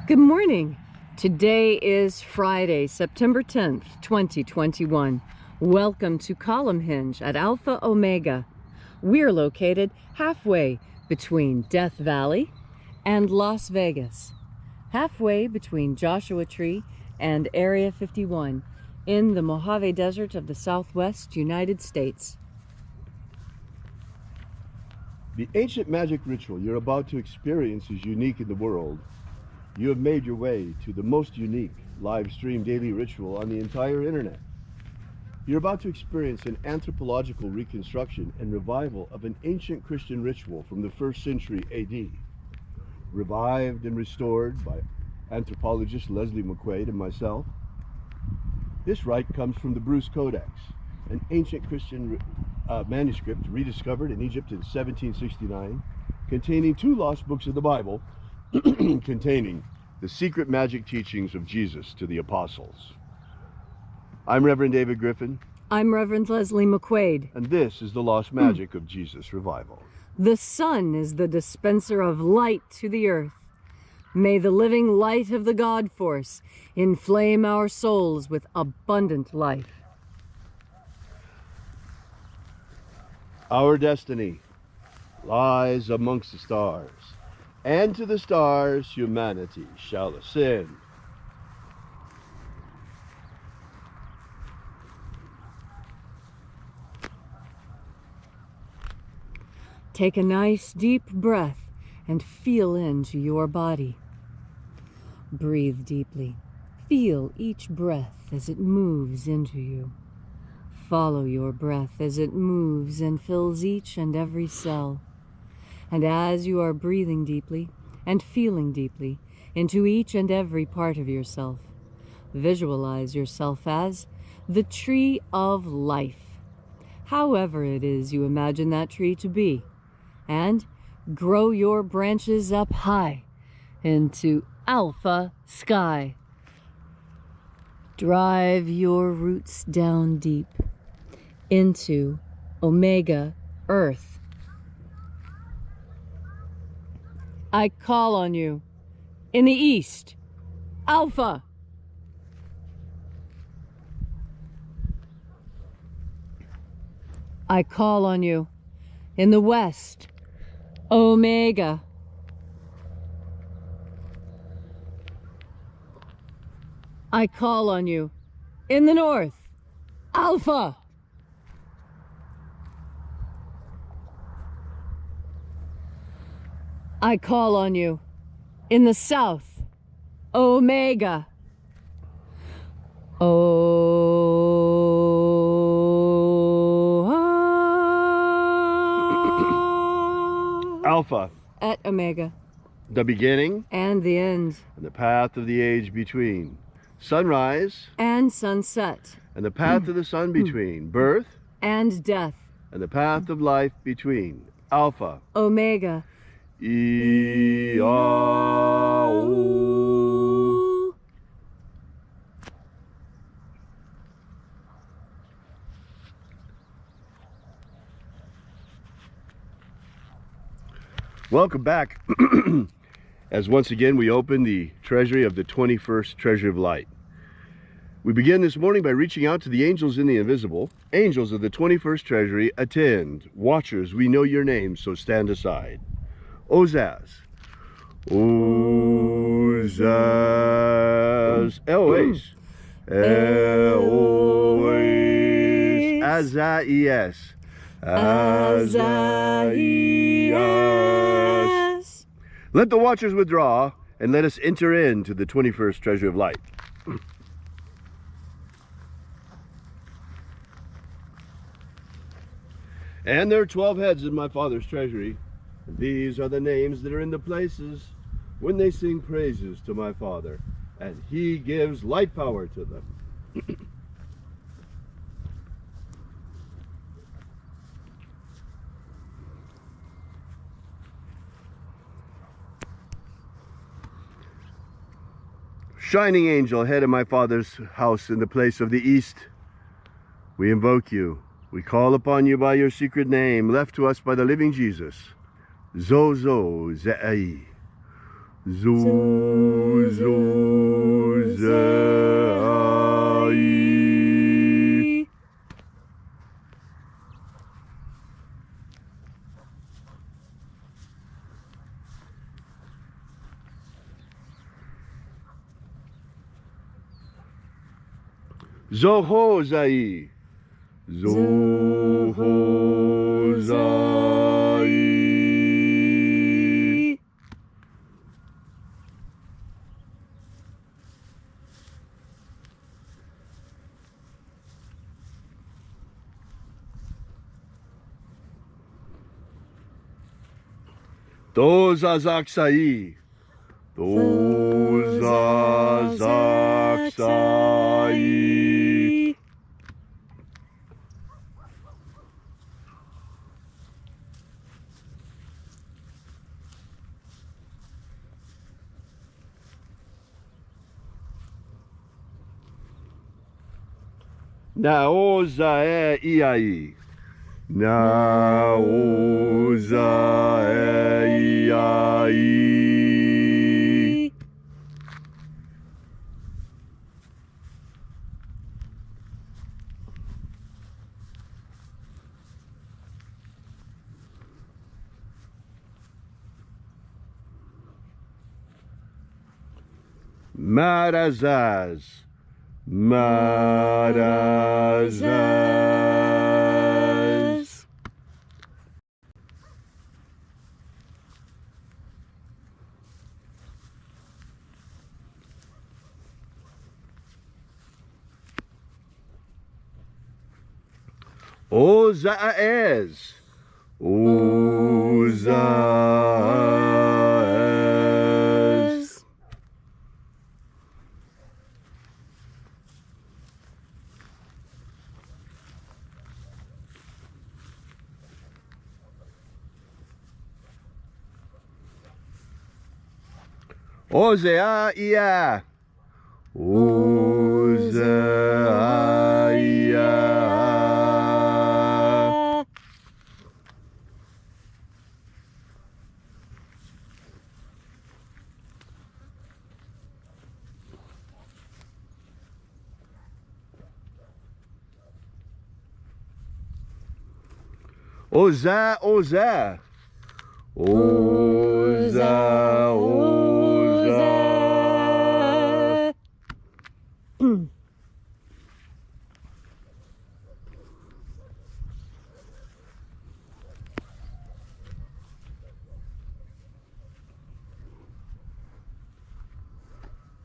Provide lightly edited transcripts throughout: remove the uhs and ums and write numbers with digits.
Good morning. Today is Friday, September 10th, 2021. Welcome to Column Hinge at Alpha Omega. We're located halfway between Death Valley and Las Vegas, halfway between Joshua Tree and Area 51 in the Mojave Desert of the Southwest United States. The ancient magic ritual you're about to experience is unique in the world. You have made your way to the most unique live stream daily ritual on the entire internet. You're about to experience an anthropological reconstruction and revival of an ancient Christian ritual from the 1st century AD. Revived and restored by anthropologist Leslie McQuade and myself. This rite comes from the Bruce Codex, an ancient Christian manuscript rediscovered in Egypt in 1769, containing 2 lost books of the Bible, containing the secret magic teachings of Jesus to the apostles. I'm Reverend David Griffin. I'm Reverend Leslie McQuade. And this is the lost magic of Jesus revival. The sun is the dispenser of light to the earth. May the living light of the God Force inflame our souls with abundant life. Our destiny lies amongst the stars, and to the stars humanity shall ascend. Take a nice deep breath and feel into your body. Breathe deeply. Feel each breath as it moves into you. Follow your breath as it moves and fills each and every cell. And as you are breathing deeply and feeling deeply into each and every part of yourself, visualize yourself as the tree of life, however it is you imagine that tree to be, and grow your branches up high into alpha sky. Drive your roots down deep into omega earth. I call on you in the east, alpha. I call on you in the west, omega. I call on you in the north, alpha. I call on you in the south, omega. Alpha. At omega. The beginning. And the end. And the path of the age between. Sunrise. And sunset. And the path of the sun between. Birth. And death. And the path of life between. Alpha. Omega. E-A-O. Welcome back. As once again we open the treasury of the 21st Treasury of Light. We begin this morning by reaching out to the angels in the invisible. Angels of the 21st Treasury, attend. Watchers, we know your names, so stand aside. Ozaz. Ozaz. Eloes. Eloes. Azaias. Azaias. Let the watchers withdraw, and let us enter into the 21st Treasury of Light. And there are 12 heads in my Father's treasury. These are the names that are in the places when they sing praises to my Father, and he gives light power to them. Shining angel, head of my Father's house in the place of the east, we invoke you. We call upon you by your secret name, left to us by the living Jesus. Zozo Ze'ai. Zuzai. Zohozai. Zohozai. Dozazaksai. Dozazaksai. Naozae iai. Naozae iai. Marazaz. Marazaz. Ozaez. Ozaez. Ozea ia. Ozea ia. Oza, oza. Oza, oza.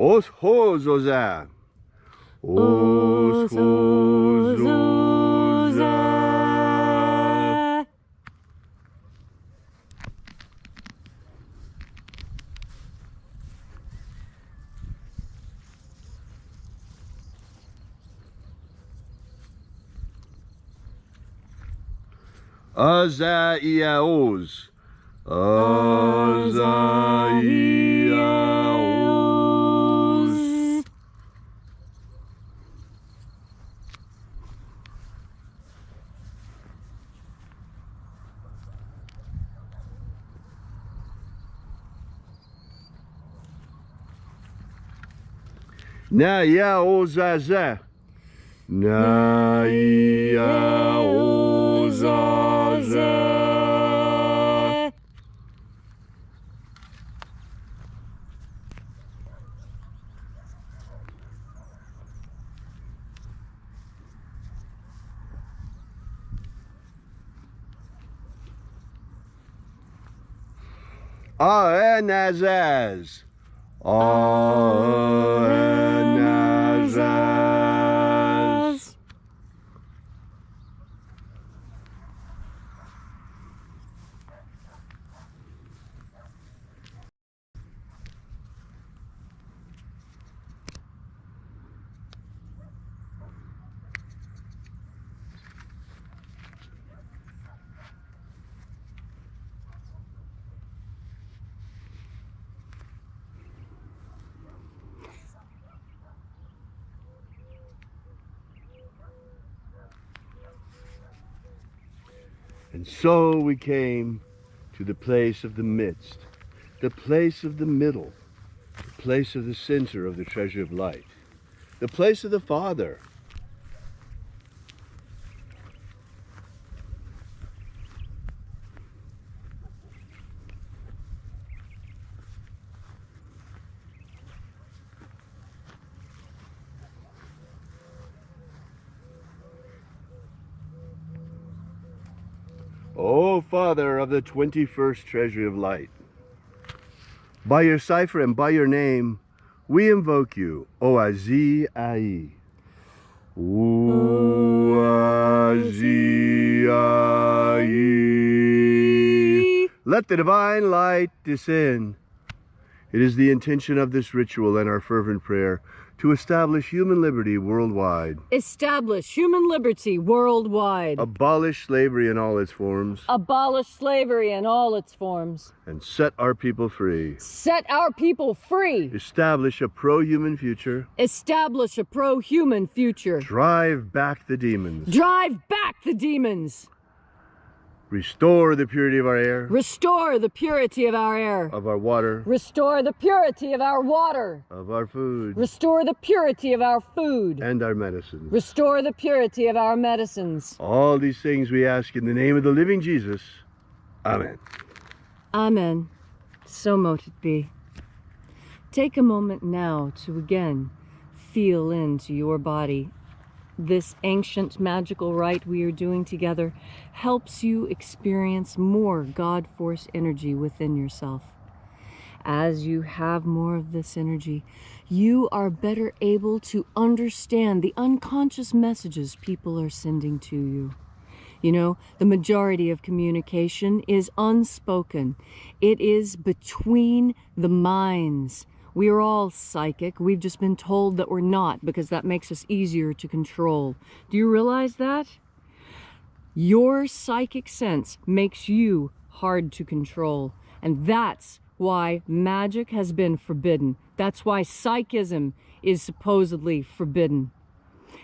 Os hozoza. Os hozoza. Azaiaos. Azaiaos. Naiaozaza. Naiaozaza. Aenazaz. Aenazaz. And so we came to the place of the midst, the place of the middle, the place of the center of the treasure of light, the place of the Father. O Father of the 21st treasury of light, by your cipher and by your name, we invoke you, Oazi-Ai. Oazi-Ai. Let the divine light descend. It is the intention of this ritual and our fervent prayer to establish human liberty worldwide. Establish human liberty worldwide. Abolish slavery in all its forms. Abolish slavery in all its forms. And set our people free. Set our people free. Establish a pro-human future. Establish a pro-human future. Drive back the demons. Drive back the demons. Restore the purity of our air. Restore the purity of our air. Of our water. Restore the purity of our water. Of our food. Restore the purity of our food. And our medicines. Restore the purity of our medicines. All these things we ask in the name of the living Jesus. Amen. Amen. So mote it be. Take a moment now to again feel into your body. This ancient magical rite we are doing together helps you experience more God Force energy within yourself. As you have more of this energy, you are better able to understand the unconscious messages people are sending to you. You know, the majority of communication is unspoken. It is between the minds. We are all psychic. We've just been told that we're not because that makes us easier to control. Do you realize that? Your psychic sense makes you hard to control. And that's why magic has been forbidden. That's why psychism is supposedly forbidden.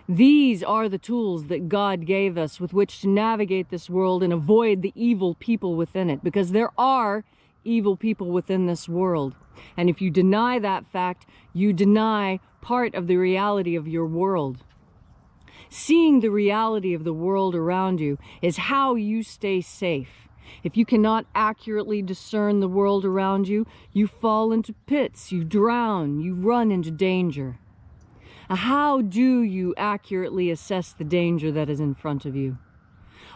These are the tools that God gave us with which to navigate this world and avoid the evil people within it, because there are evil people within this world. And if you deny that fact, you deny part of the reality of your world. Seeing the reality of the world around you is how you stay safe. If you cannot accurately discern the world around you, you fall into pits, you drown, you run into danger. How do you accurately assess the danger that is in front of you?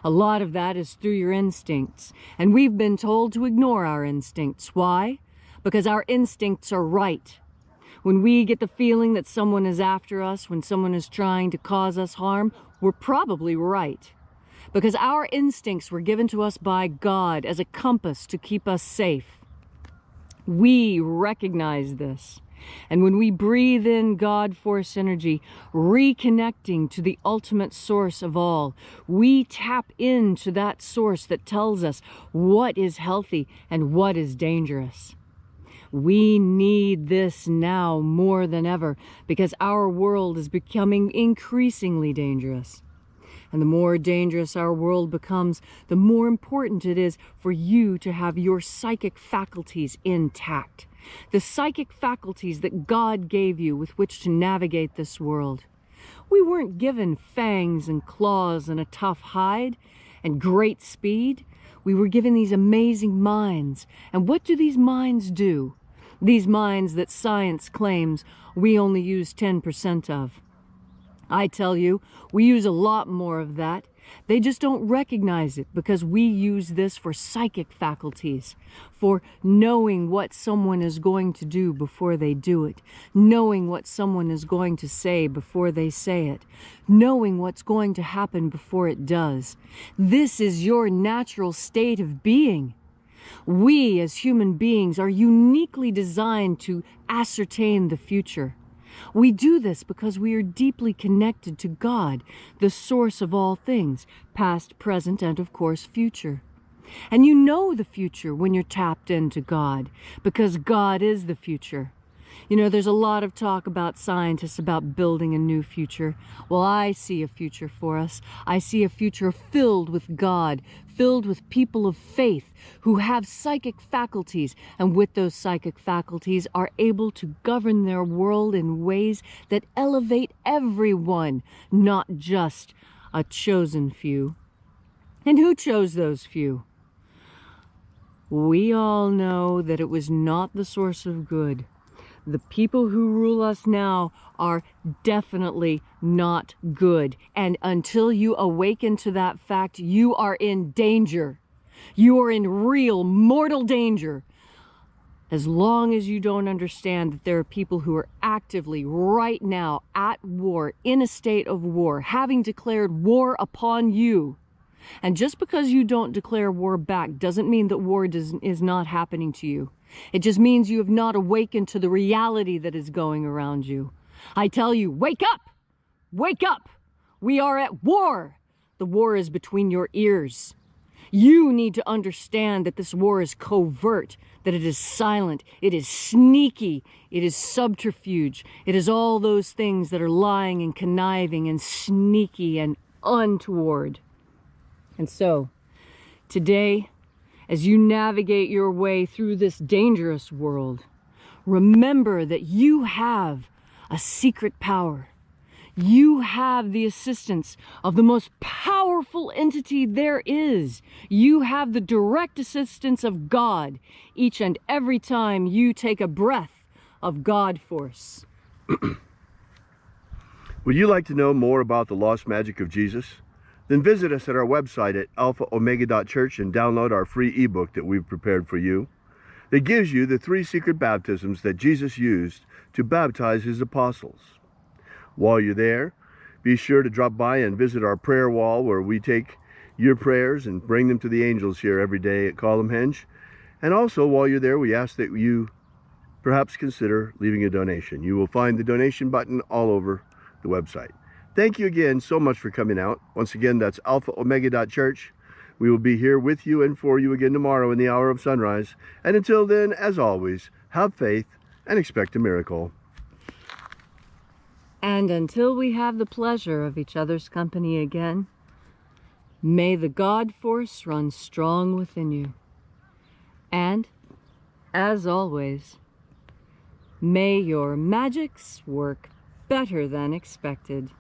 A lot of that is through your instincts, and we've been told to ignore our instincts. Why? Because our instincts are right. When we get the feeling that someone is after us, when someone is trying to cause us harm, we're probably right. Because our instincts were given to us by God as a compass to keep us safe. We recognize this. And when we breathe in God Force energy, reconnecting to the ultimate source of all, we tap into that source that tells us what is healthy and what is dangerous. We need this now more than ever because our world is becoming increasingly dangerous. And the more dangerous our world becomes, the more important it is for you to have your psychic faculties intact. The psychic faculties that God gave you with which to navigate this world. We weren't given fangs and claws and a tough hide and great speed. We were given these amazing minds. And what do these minds do? These minds that science claims we only use 10% of. I tell you, we use a lot more of that. They just don't recognize it because we use this for psychic faculties, for knowing what someone is going to do before they do it, knowing what someone is going to say before they say it, knowing what's going to happen before it does. This is your natural state of being. We as human beings are uniquely designed to ascertain the future. We do this because we are deeply connected to God, the source of all things, past, present, and of course, future. And you know the future when you're tapped into God, because God is the future. You know, there's a lot of talk about scientists about building a new future. Well, I see a future for us. I see a future filled with God, filled with people of faith who have psychic faculties, and with those psychic faculties are able to govern their world in ways that elevate everyone, not just a chosen few. And who chose those few? We all know that it was not the source of good. The people who rule us now are definitely not good. And until you awaken to that fact, you are in danger. You are in real mortal danger. As long as you don't understand that there are people who are actively right now at war, in a state of war, having declared war upon you. And just because you don't declare war back doesn't mean that war is not happening to you. It just means you have not awakened to the reality that is going around you. I tell you, wake up! Wake up! We are at war! The war is between your ears. You need to understand that this war is covert, that it is silent, it is sneaky, it is subterfuge. It is all those things that are lying and conniving and sneaky and untoward. And so, today, as you navigate your way through this dangerous world, remember that you have a secret power. You have the assistance of the most powerful entity there is. You have the direct assistance of God each and every time you take a breath of God force. Would you like to know more about the lost magic of Jesus? Then visit us at our website at alphaomega.church and download our free ebook that we've prepared for you. That gives you the 3 secret baptisms that Jesus used to baptize his apostles. While you're there, be sure to drop by and visit our prayer wall where we take your prayers and bring them to the angels here every day at Columhenge. And also, while you're there, we ask that you perhaps consider leaving a donation. You will find the donation button all over the website. Thank you again so much for coming out. Once again, that's alphaomega.church. We will be here with you and for you again tomorrow in the hour of sunrise. And until then, as always, have faith and expect a miracle. And until we have the pleasure of each other's company again, may the God force run strong within you. And, as always, may your magics work better than expected.